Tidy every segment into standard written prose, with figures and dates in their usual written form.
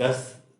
10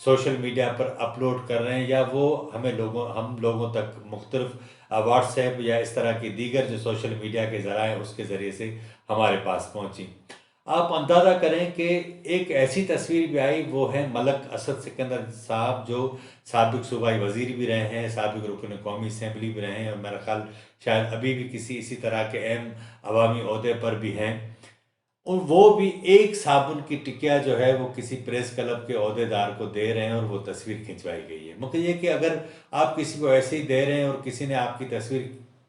social media پر upload کر رہے ہیں، یا وہ ہم لوگوں تک مختلف واٹس ایپ یا اس طرح کی دیگر جو سوشل میڈیا کے ذرائع اس کے ذریعے سے ہمارے پاس پہنچی۔ آپ اندازہ کریں کہ ایک ایسی تصویر بھی آئی، وہ ہے ملک اسد سکندر صاحب، جو سابق صوبائی وزیر بھی رہے ہیں، سابق رکن قومی اسمبلی بھی رہے ہیں، اور میرا خیال شاید ابھی بھی کسی اسی طرح کے اہم عوامی عہدے پر بھی ہیں، اور وہ بھی ایک صابن کی ٹکیا جو ہے وہ کسی پریس کلب کے عہدیدار کو دے رہے ہیں، اور وہ تصویر کھنچوائی گئی ہے۔ مطلب یہ کہ اگر آپ کسی کو ایسے ہی دے رہے ہیں اور کسی نے آپ کی تصویر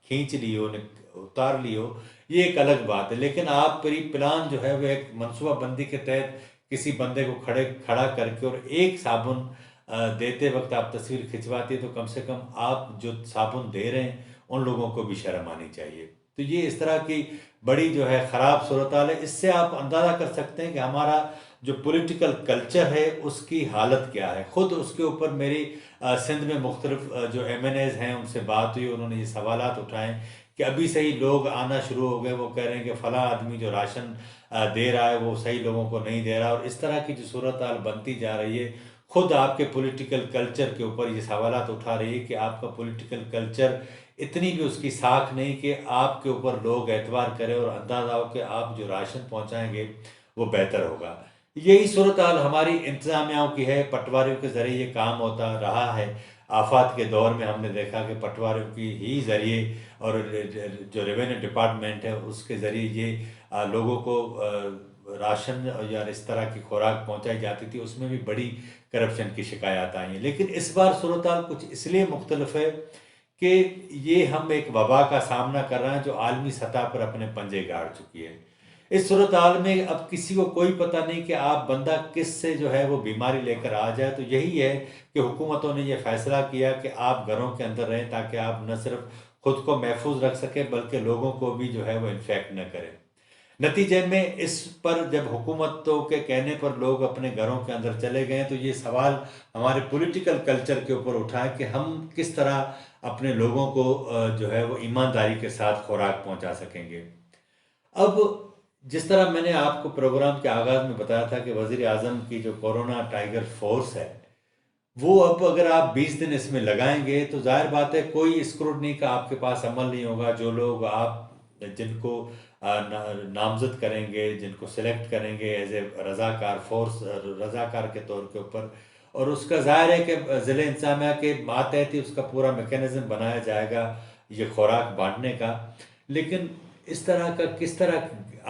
کھینچ لی ہو، اتار لی ہو، یہ ایک الگ بات ہے، لیکن آپ پری پلان جو ہے وہ ایک منصوبہ بندی کے تحت کسی بندے کو کھڑا کر کے اور ایک صابن دیتے وقت آپ تصویر کھنچواتی ہے، تو کم سے کم آپ جو صابن دے رہے ہیں ان لوگوں کو بھی شرم آنی چاہیے۔ تو یہ اس طرح کی بڑی جو ہے خراب صورتحال ہے۔ اس سے آپ اندازہ کر سکتے ہیں کہ ہمارا جو پولیٹیکل کلچر ہے اس کی حالت کیا ہے۔ خود اس کے اوپر میری سندھ میں مختلف جو ایم این ایز ہیں ان سے بات ہوئی، انہوں نے یہ سوالات اٹھائے کہ ابھی صحیح لوگ آنا شروع ہو گئے، وہ کہہ رہے ہیں کہ فلاں آدمی جو راشن دے رہا ہے وہ صحیح لوگوں کو نہیں دے رہا، اور اس طرح کی جو صورتحال بنتی جا رہی ہے، خود آپ کے پولیٹیکل کلچر کے اوپر یہ سوالات اٹھا رہی ہے کہ آپ کا پولیٹیکل کلچر اتنی بھی اس کی ساکھ نہیں کہ آپ کے اوپر لوگ اعتبار کریں اور اندازہ ہو کہ آپ جو راشن پہنچائیں گے وہ بہتر ہوگا۔ یہی صورتحال ہماری انتظامیاؤں کی ہے، پٹواریوں کے ذریعے یہ کام ہوتا رہا ہے۔ آفات کے دور میں ہم نے دیکھا کہ پٹواریوں کی ہی ذریعے اور جو ریونیو ڈپارٹمنٹ ہے اس کے ذریعے یہ لوگوں کو راشن یا اس طرح کی خوراک پہنچائی جاتی تھی، اس میں بھی بڑی کرپشن کی شکایات آئی ہیں۔ لیکن اس بار صورتحال کچھ اس لیے مختلف ہے کہ یہ ہم ایک وبا کا سامنا کر رہے ہیں جو عالمی سطح پر اپنے پنجے گاڑ چکی ہے۔ اس صورتحال میں اب کسی کو کوئی پتہ نہیں کہ آپ بندہ کس سے جو ہے وہ بیماری لے کر آ جائے، تو یہی ہے کہ حکومتوں نے یہ فیصلہ کیا کہ آپ گھروں کے اندر رہیں تاکہ آپ نہ صرف خود کو محفوظ رکھ سکیں بلکہ لوگوں کو بھی جو ہے وہ انفیکٹ نہ کریں۔ نتیجے میں اس پر جب حکومتوں کے کہنے پر لوگ اپنے گھروں کے اندر چلے گئے تو یہ سوال ہمارے پولیٹیکل کلچر کے اوپر اٹھا ہے کہ ہم کس طرح اپنے لوگوں کو جو ہے وہ ایمانداری کے ساتھ خوراک پہنچا سکیں گے۔ اب جس طرح میں نے آپ کو پروگرام کے آغاز میں بتایا تھا کہ وزیر اعظم کی جو کورونا ٹائیگر فورس ہے، وہ اب اگر آپ 20 دن اس میں لگائیں گے تو ظاہر بات ہے کوئی اسکروٹنی کا آپ کے پاس عمل نہیں ہوگا۔ جو لوگ آپ جن کو نامزد کریں گے، جن کو سلیکٹ کریں گے ایز اے رضاکار فورس، رضاکار کے طور کے اوپر، اور اس کا ظاہر ہے کہ ضلع انتظامیہ کے ماتحت ہی اس کا پورا میکینزم بنایا جائے گا یہ خوراک بانٹنے کا۔ لیکن اس طرح کا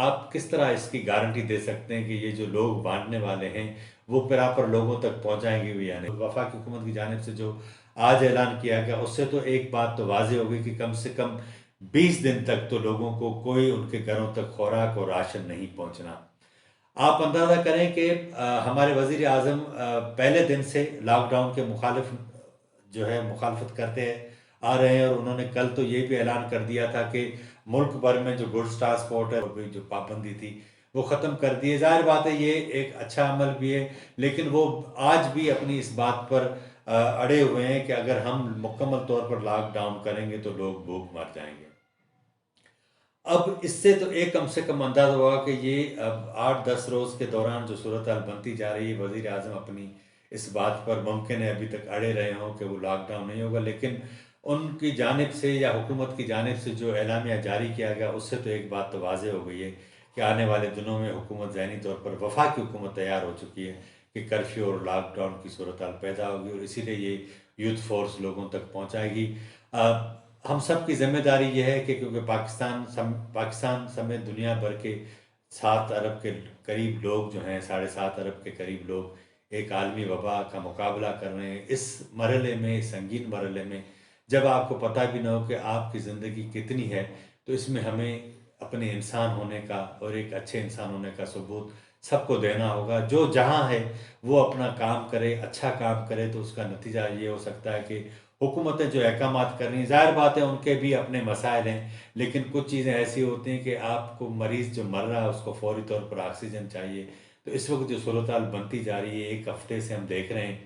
آپ کس طرح اس کی گارنٹی دے سکتے ہیں کہ یہ جو لوگ بانٹنے والے ہیں وہ پراپر لوگوں تک پہنچائیں گے بھی یا نہیں؟ وفاقی حکومت کی جانب سے جو آج اعلان کیا گیا اس سے تو ایک بات تو واضح ہوگی کہ کم سے کم 20 دن تک تو لوگوں کو کوئی ان کے گھروں تک خوراک اور راشن نہیں پہنچنا۔ آپ اندازہ کریں کہ ہمارے وزیر اعظم پہلے دن سے لاک ڈاؤن کے مخالفت کرتے آ رہے ہیں، اور انہوں نے کل تو یہ بھی اعلان کر دیا تھا کہ ملک بھر میں جو گڈس ٹرانسپورٹ ہے جو پابندی تھی وہ ختم کر دی ہے۔ ظاہر بات ہے یہ ایک اچھا عمل بھی ہے، لیکن وہ آج بھی اپنی اس بات پر اڑے ہوئے ہیں کہ اگر ہم مکمل طور پر لاک ڈاؤن کریں گے تو لوگ بھوک مر جائیں گے۔ اب اس سے تو ایک کم سے کم اندازہ ہوا کہ یہ اب 8-10 روز کے دوران جو صورتحال بنتی جا رہی ہے، وزیر اعظم اپنی اس بات پر ممکن ہے ابھی تک اڑے رہے ہوں کہ وہ لاک ڈاؤن نہیں ہوگا، لیکن ان کی جانب سے یا حکومت کی جانب سے جو اعلامیہ جاری کیا گیا اس سے تو ایک بات تو واضح ہو گئی ہے کہ آنے والے دنوں میں حکومت ذہنی طور پر وفاقی حکومت تیار ہو چکی ہے کہ کرفیو اور لاک ڈاؤن کی صورتحال پیدا ہوگی، اور اسی لیے یہ یوتھ فورس لوگوں تک پہنچائے گی۔ ہم سب کی ذمہ داری یہ ہے کہ کیونکہ پاکستان سمیت دنیا بھر کے 7 ارب کے قریب لوگ جو ہیں، 7.5 ارب کے قریب لوگ ایک عالمی وبا کا مقابلہ کر رہے ہیں۔ اس مرحلے میں، سنگین مرحلے میں، جب آپ کو پتہ بھی نہ ہو کہ آپ کی زندگی کتنی ہے، تو اس میں ہمیں اپنے انسان ہونے کا اور ایک اچھے انسان ہونے کا ثبوت سب کو دینا ہوگا۔ جو جہاں ہے وہ اپنا کام کرے، اچھا کام کرے، تو اس کا نتیجہ یہ ہو سکتا ہے کہ حکومتیں جو احکامات کر رہی ہیں، ظاہر بات ہے ان کے بھی اپنے مسائل ہیں، لیکن کچھ چیزیں ایسی ہوتی ہیں کہ آپ کو مریض جو مر رہا ہے اس کو فوری طور پر آکسیجن چاہیے۔ تو اس وقت جو صورتحال بنتی جا رہی ہے، ایک ہفتے سے ہم دیکھ رہے ہیں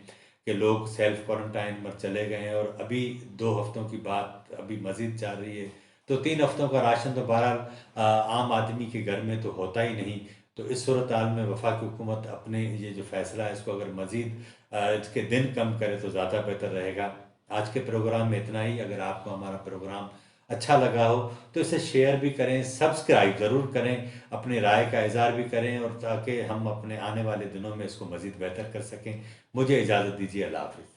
کہ لوگ سیلف کوارنٹائن میں چلے گئے ہیں، اور ابھی 2 ہفتوں کی بات ابھی مزید چل رہی ہے، تو 3 ہفتوں کا راشن تو بہرحال عام آدمی کے گھر میں تو ہوتا ہی نہیں۔ تو اس صورتحال میں وفاقی حکومت اپنے یہ جو فیصلہ ہے اس کو اگر مزید اس کے دن کم کرے تو زیادہ بہتر رہے گا۔ آج کے پروگرام میں اتنا ہی۔ اگر آپ کو ہمارا پروگرام اچھا لگا ہو تو اسے شیئر بھی کریں، سبسکرائب ضرور کریں، اپنی رائے کا اظہار بھی کریں، اور تاکہ ہم اپنے آنے والے دنوں میں اس کو مزید بہتر کر سکیں۔ مجھے اجازت دیجیے، اللہ حافظ۔